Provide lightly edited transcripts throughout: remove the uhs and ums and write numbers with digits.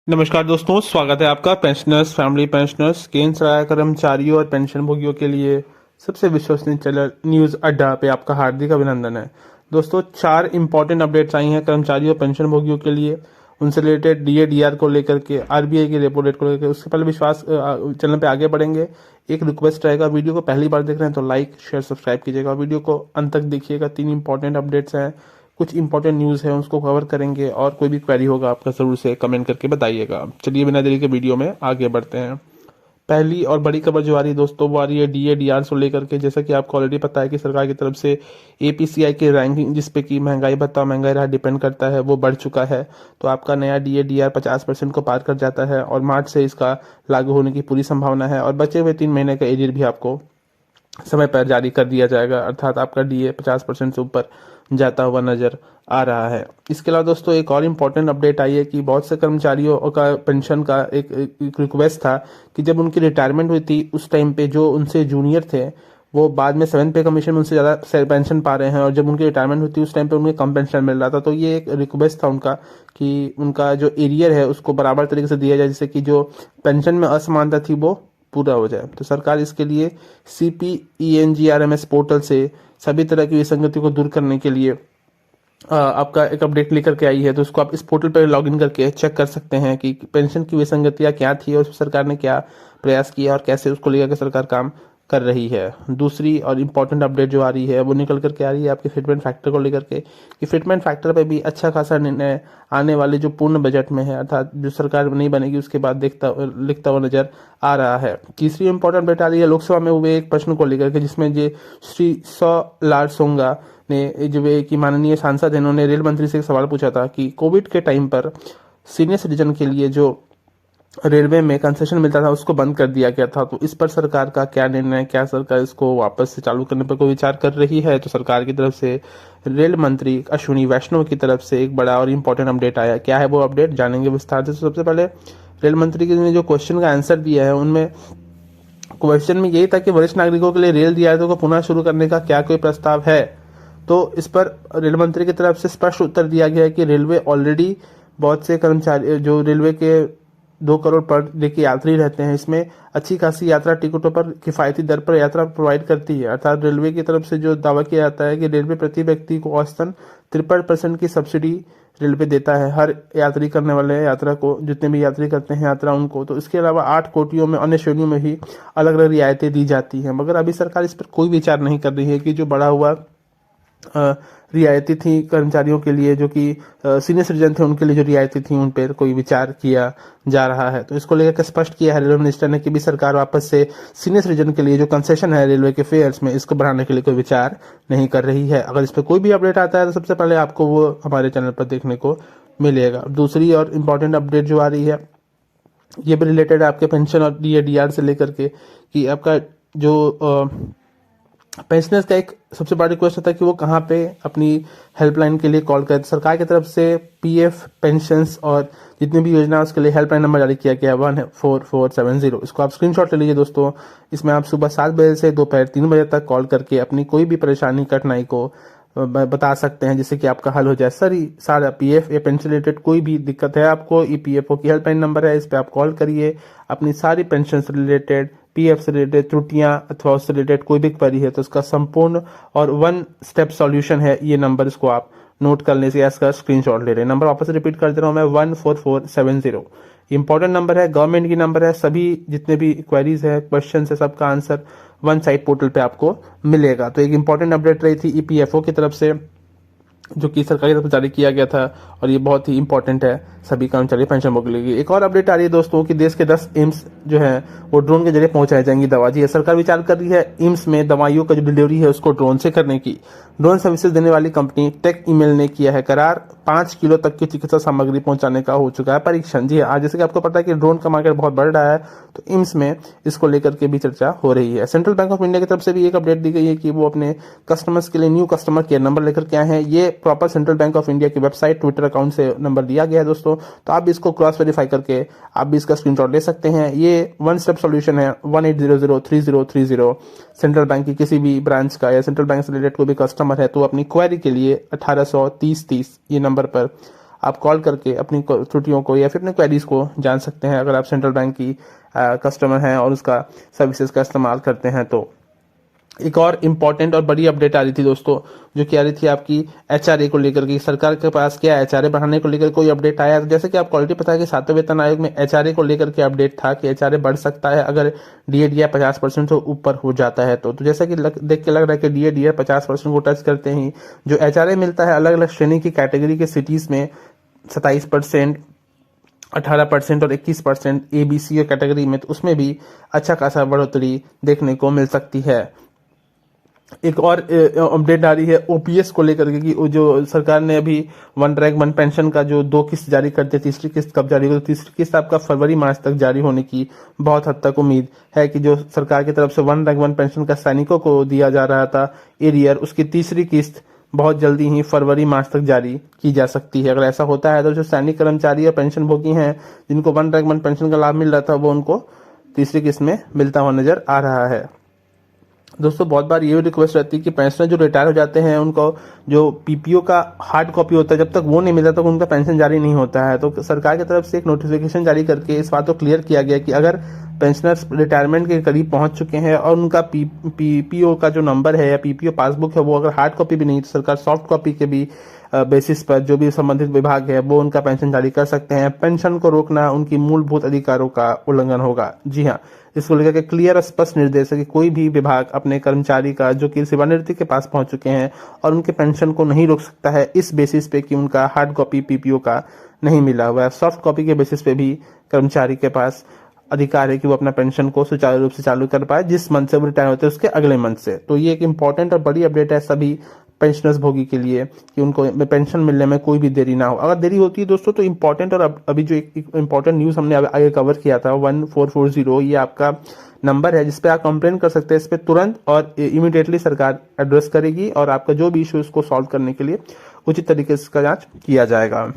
नमस्कार दोस्तों, स्वागत है आपका पेंशनर्स, फैमिली पेंशनर्स, केंद्र सरकार कर्मचारियों और पेंशन भोगियों के लिए सबसे विश्वसनीय चैनल न्यूज अड्डा पे आपका हार्दिक अभिनंदन है। दोस्तों, 4 इंपॉर्टेंट अपडेट्स आई हैं कर्मचारियों और पेंशन भोगियों के लिए। उनसे रिलेटेड डीए डीआर को लेकर के, आरबीआई की रेपो रेट को लेकर। उससे पहले चैनल पे आगे बढ़ेंगे, एक रिक्वेस्ट रहेगा, वीडियो को पहली बार देख रहे हैं तो लाइक शेयर सब्सक्राइब कीजिएगा, वीडियो को अंत तक देखिएगा। 3 इंपॉर्टेंट अपडेट्स हैं, कुछ इंपॉर्टेंट न्यूज़ है, उसको कवर करेंगे और कोई भी क्वेरी होगा आपका ज़रूर से कमेंट करके बताइएगा। चलिए बिना देरी के वीडियो में आगे बढ़ते हैं। पहली और बड़ी खबर जो आ रही है दोस्तों, वो आ रही है डीए डीआर को लेकर के। जैसा कि आपको ऑलरेडी पता है कि सरकार की तरफ से एपीसीआई की रैंकिंग, जिसपे कि महंगाई भत्ता महंगाई राहत डिपेंड करता है, वो बढ़ चुका है। तो आपका नया डीए डीआर 50% को पार कर जाता है और मार्च से इसका लागू होने की पूरी संभावना है। और बचे हुए 3 महीने का एरियर भी आपको समय पर जारी कर दिया जाएगा, अर्थात आपका डीए 50% से ऊपर जाता हुआ नजर आ रहा है। इसके अलावा दोस्तों, एक और इम्पोर्टेंट अपडेट आई है कि बहुत से कर्मचारियों का पेंशन का एक रिक्वेस्ट था कि जब उनकी रिटायरमेंट हुई थी उस टाइम पे जो उनसे जूनियर थे वो बाद में 7th पे कमीशन में उनसे ज़्यादा पेंशन पा रहे हैं, और जब उनकी रिटायरमेंट हुई थी उस टाइम पे उन्हें कम पेंशन मिल रहा था। तो ये एक रिक्वेस्ट था उनका कि उनका जो एरियर है उसको बराबर तरीके से दिया जाए, जिससे कि जो पेंशन में असमानता थी वो पूरा हो जाए। तो सरकार इसके लिए CPENGRMS पोर्टल से सभी तरह की विसंगति को दूर करने के लिए आपका एक अपडेट लेकर के आई है। तो उसको आप इस पोर्टल पर लॉगिन करके चेक कर सकते हैं कि पेंशन की विसंगतियां क्या थी और सरकार ने क्या प्रयास किया और कैसे उसको लेकर के सरकार काम कर रही है। दूसरी और इम्पोर्टेंट अपडेट जो आ रही है वो निकल करके आ रही है आपके फिटमेंट फैक्टर को लेकर के, कि फिटमेंट फैक्टर पे भी अच्छा खासा निर्णय आने वाले जो पूर्ण बजट में है, अर्थात जो सरकार नहीं बनेगी उसके बाद लिखता हुआ नजर आ रहा है। तीसरी इंपॉर्टेंट अपडेट आ रही है लोकसभा में हुए एक प्रश्न को लेकर के, जिसमें जो श्री लारसोंगा ने, जो एक माननीय सांसद है, इन्होंने रेल मंत्री से एक सवाल पूछा था कि कोविड के टाइम पर सीनियर सिटीजन के लिए जो रेलवे में कंसेशन मिलता था उसको बंद कर दिया गया था। तो इस पर सरकार का क्या निर्णय, क्या सरकार इसको वापस से चालू करने पर कोई विचार कर रही है? तो सरकार की तरफ से रेल मंत्री अश्विनी वैष्णव की तरफ से एक बड़ा और इम्पोर्टेंट अपडेट आया। क्या है वो अपडेट, जानेंगे विस्तार से। सबसे पहले रेल मंत्री ने जो क्वेश्चन का आंसर दिया है, उनमें क्वेश्चन में यही था कि वरिष्ठ नागरिकों के लिए रेल रियायतों को पुनः शुरू करने का क्या कोई प्रस्ताव है। तो इस पर रेल मंत्री की तरफ से स्पष्ट उत्तर दिया गया है कि रेलवे ऑलरेडी बहुत से कर्मचारी जो रेलवे के 2 करोड़ पर डे के यात्री रहते हैं, इसमें अच्छी खासी यात्रा टिकटों पर किफायती दर पर यात्रा प्रोवाइड करती है। अर्थात रेलवे की तरफ से जो दावा किया जाता है कि रेलवे प्रति व्यक्ति को औसतन 53% की सब्सिडी रेलवे देता है हर यात्री करने वाले यात्रा को, जितने भी यात्री करते हैं यात्रा उनको। तो इसके अलावा 8 कोटियों में अन्य श्रेणियों में भी अलग अलग रियायतें दी जाती हैं, मगर अभी सरकार इस पर कोई विचार नहीं कर रही है कि जो बढ़ा हुआ रियायतें थी कर्मचारियों के लिए, जो कि सीनियर सिटीजन थे, उनके लिए जो रियायतें थी उन पर कोई विचार किया जा रहा है। तो इसको लेकर स्पष्ट किया है रेलवे मिनिस्टर ने कि भी सरकार वापस से सीनियर सिटीजन के लिए जो कंसेशन है रेलवे के फेयर्स में, इसको बढ़ाने के लिए कोई विचार नहीं कर रही है। अगर इस पर कोई भी अपडेट आता है तो सबसे पहले आपको वो हमारे चैनल पर देखने को मिलेगा। दूसरी और इम्पोर्टेंट अपडेट जो आ रही है ये भी रिलेटेड है आपके पेंशन और डीए डीआर से लेकर के, कि आपका जो पेंशनर्स का एक सबसे बड़ा रिक्वेस्ट होता है कि वो कहाँ पे अपनी हेल्पलाइन के लिए कॉल करें। सरकार की तरफ से पीएफ, पेंशंस और जितनी भी योजना उसके लिए हेल्पलाइन नंबर जारी किया गया है 14470। इसको आप स्क्रीनशॉट ले लीजिए दोस्तों। इसमें आप सुबह 7 बजे से दोपहर 3 बजे तक कॉल करके अपनी कोई भी परेशानी, कठिनाई को बता सकते हैं, जिससे कि आपका हल हो जाए। सारा पीएफ या पेंशन रिलेटेड कोई भी दिक्कत है आपको, ईपीएफओ की हेल्पलाइन नंबर है, इस पर आप कॉल करिए। अपनी सारी पेंशन से रिलेटेड, पीएफ से रिलेटेड त्रुटियां अथवा उससे रिलेटेड कोई भी क्वेरी है तो उसका संपूर्ण और 1 स्टेप सॉल्यूशन है ये नंबर। इसको आप नोट कर लें, इसका स्क्रीनशॉट ले रहे हैं। नंबर वापस रिपीट कर दे रहा हूं मैं, 14470 इंपॉर्टेंट नंबर है, गवर्नमेंट की नंबर है। सभी जितने भी क्वेरीज है, क्वेश्चन है, सबका आंसर वन साइड पोर्टल पे आपको मिलेगा। तो एक इंपॉर्टेंट अपडेट रही थी ईपीएफओ की तरफ से, जो कि सरकारी तरफ से जारी किया गया था, और ये बहुत ही इंपॉर्टेंट है सभी कर्मचारी पेंशन भोग लेगी। एक और अपडेट आ रही है दोस्तों कि देश के 10 एम्स जो है वो ड्रोन के जरिए पहुंचाई जाएंगी दवा। जी, सरकार विचार कर रही है एम्स में दवाइयों का जो डिलीवरी है उसको ड्रोन से करने की। ड्रोन सर्विसेज देने वाली कंपनी टेक ईमेल ने किया है करार। 5 किलो तक की चिकित्सा सामग्री पहुंचाने का हो चुका है परीक्षण। जी आज जैसे कि आपको पता है कि ड्रोन का मार्केट बहुत बढ़ रहा है, तो एम्स में इसको लेकर के भी चर्चा हो रही है। सेंट्रल बैंक ऑफ इंडिया की तरफ से भी एक अपडेट दी गई है कि वो अपने कस्टमर्स के लिए न्यू कस्टमर केयर नंबर लेकर के आए हैं। ये proper central bank of India की वेबसाइट, ट्विटर अकाउंट से नंबर दिया गया है दोस्तों। तो आप भी इसको क्रॉस वेरीफाई करके आप भी इसका स्क्रीनशॉट ले सकते हैं। ये 1 स्टेप सॉल्यूशन है, 18003030। सेंट्रल बैंक की किसी भी ब्रांच का या सेंट्रल बैंक से रिलेटेड कोई भी कस्टमर है तो अपनी क्वेरी के लिए 183030 ये नंबर पर आप कॉल करके अपनी त्रुटियों को या फिर अपने क्वेरीज को जान सकते हैं, अगर आप सेंट्रल बैंक की कस्टमर हैं और उसका सर्विसेज का इस्तेमाल करते हैं तो। एक और इम्पॉर्टेंट और बड़ी अपडेट आ रही थी दोस्तों, जो कि आ रही थी आपकी एचआरए को लेकर के। सरकार के पास क्या एचआरए बढ़ाने को लेकर कोई अपडेट आया? तो जैसे कि आपको ऑलरेडी पता है कि 7वें वेतन आयोग में एचआरए को लेकर के अपडेट था कि एचआरए बढ़ सकता है अगर डीए 50% से ऊपर हो जाता है तो जैसा कि देख के लग रहा है कि डीए 50% को टच करते ही जो एचआरए मिलता है अलग अलग श्रेणी की कैटेगरी के सिटीज में 27%, 18% और 21% एबीसी कैटेगरी में, तो उसमें भी अच्छा खासा बढ़ोतरी देखने को मिल सकती है। एक और अपडेट आ रही है ओपीएस को लेकर के कि जो सरकार ने अभी वन रैंक वन पेंशन का जो 2 किस्त जारी करते, तीसरी किस्त कब जारी होगी? तीसरी किस्त आपका फरवरी मार्च तक जारी होने की बहुत हद तक उम्मीद है कि जो सरकार की तरफ से वन रैंक वन पेंशन का सैनिकों को दिया जा रहा था एरियर, उसकी तीसरी किस्त बहुत जल्दी ही फरवरी मार्च तक जारी की जा सकती है। अगर ऐसा होता है तो जो सैनिक कर्मचारी और पेंशन भोगी हैं जिनको वन रैंक वन पेंशन का लाभ मिल रहा था वो उनको तीसरी किस्त में मिलता हुआ नजर आ रहा है। दोस्तों बहुत बार ये रिक्वेस्ट रहती है कि पेंशनर जो रिटायर हो जाते हैं उनको जो पीपीओ का हार्ड कॉपी होता है जब तक वो नहीं मिलता तक उनका पेंशन जारी नहीं होता है। तो सरकार की तरफ से एक नोटिफिकेशन जारी करके इस बात को क्लियर किया गया कि अगर पेंशनर्स रिटायरमेंट के करीब पहुंच चुके हैं और उनका पीपीओ का जो नंबर है या पीपीओ पासबुक है वो अगर हार्ड कॉपी भी नहीं तो सरकार सॉफ्ट कॉपी के भी बेसिस पर जो भी संबंधित विभाग है वो उनका पेंशन जारी कर सकते हैं। पेंशन को रोकना उनकी मूलभूत अधिकारों का उल्लंघन होगा। जी हाँ, इसको लेकर के क्लियर स्पष्ट निर्देश है कि कोई भी विभाग अपने कर्मचारी का जो कि सेवानिवृत्ति के पास पहुंच चुके हैं और उनके पेंशन को नहीं रोक सकता है इस बेसिस पे कि उनका हार्ड कॉपी पीपीओ का नहीं मिला हुआ है। सॉफ्ट कॉपी के बेसिस पे भी कर्मचारी के पास अधिकार है कि वो अपना पेंशन को सुचारू रूप से चालू कर पाए जिस मंथ से वो रिटायर होते हैं उसके अगले मंथ से। तो ये एक इंपॉर्टेंट और बड़ी अपडेट है सभी पेंशनर्स भोगी के लिए कि उनको पेंशन मिलने में कोई भी देरी ना हो। अगर देरी होती है दोस्तों तो इम्पोर्टेंट, और अभी जो एक इम्पोर्टेंट न्यूज़ हमने आगे कवर किया था 1440, ये आपका नंबर है जिसपे आप कंप्लेन कर सकते हैं। इस पर तुरंत और इमीडिएटली सरकार एड्रेस करेगी और आपका जो भी इशू उसको सॉल्व करने के लिए उचित तरीके से इसका जांच किया जाएगा।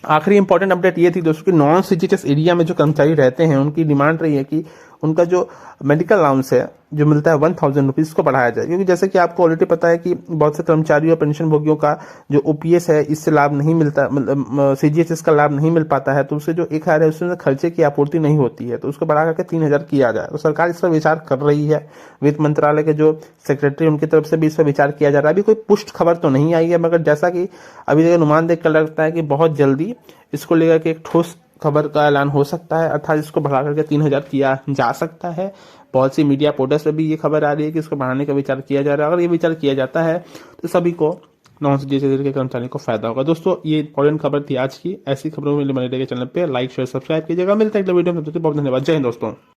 आखिरी इंपॉर्टेंट अपडेट ये थी दोस्तों कि नॉन सीजीएचएस एरिया में जो कर्मचारी रहते हैं उनकी डिमांड रही है कि उनका जो मेडिकल अलाउंस है जो मिलता है 1000 रुपीज को बढ़ाया जाए, क्योंकि जैसे कि आपको ऑलरेडी पता है कि बहुत से कर्मचारी और पेंशन भोगियों का जो ओपीएस है इससे लाभ नहीं मिलता, मतलब सीजीएचएस का लाभ नहीं मिल पाता है, तो उससे जो 1000 है उससे खर्चे की आपूर्ति नहीं होती है, तो उसको बढ़ा करके 3000 किया जाए। तो सरकार इस पर विचार कर रही है। वित्त मंत्रालय के जो सेक्रेटरी उनकी तरफ से भी इस पर विचार किया जा रहा है। अभी कोई पुष्ट खबर तो नहीं आई है, मगर जैसा कि अभी अनुमान देख कर लगता है कि बहुत जल्दी इसको लेकर के एक ठोस खबर का ऐलान हो सकता है, अर्थात इसको बढ़ा करके 3000 किया जा सकता है। बहुत सी मीडिया पोर्टल्स पे भी ये खबर आ रही है कि इसको बढ़ाने का विचार किया जा रहा है। अगर ये विचार किया जाता है तो सभी को नॉन सीजीएचएस के कर्मचारियों को फायदा होगा। दोस्तों ये इंपॉर्टेंट खबर थी आज की। ऐसी खबरों में बने रहेगा चैनल पे लाइक शेयर सब्सक्राइब कीजिएगा। मिलते हैं अगले वीडियो में, बहुत धन्यवाद। जय हिंद दोस्तों।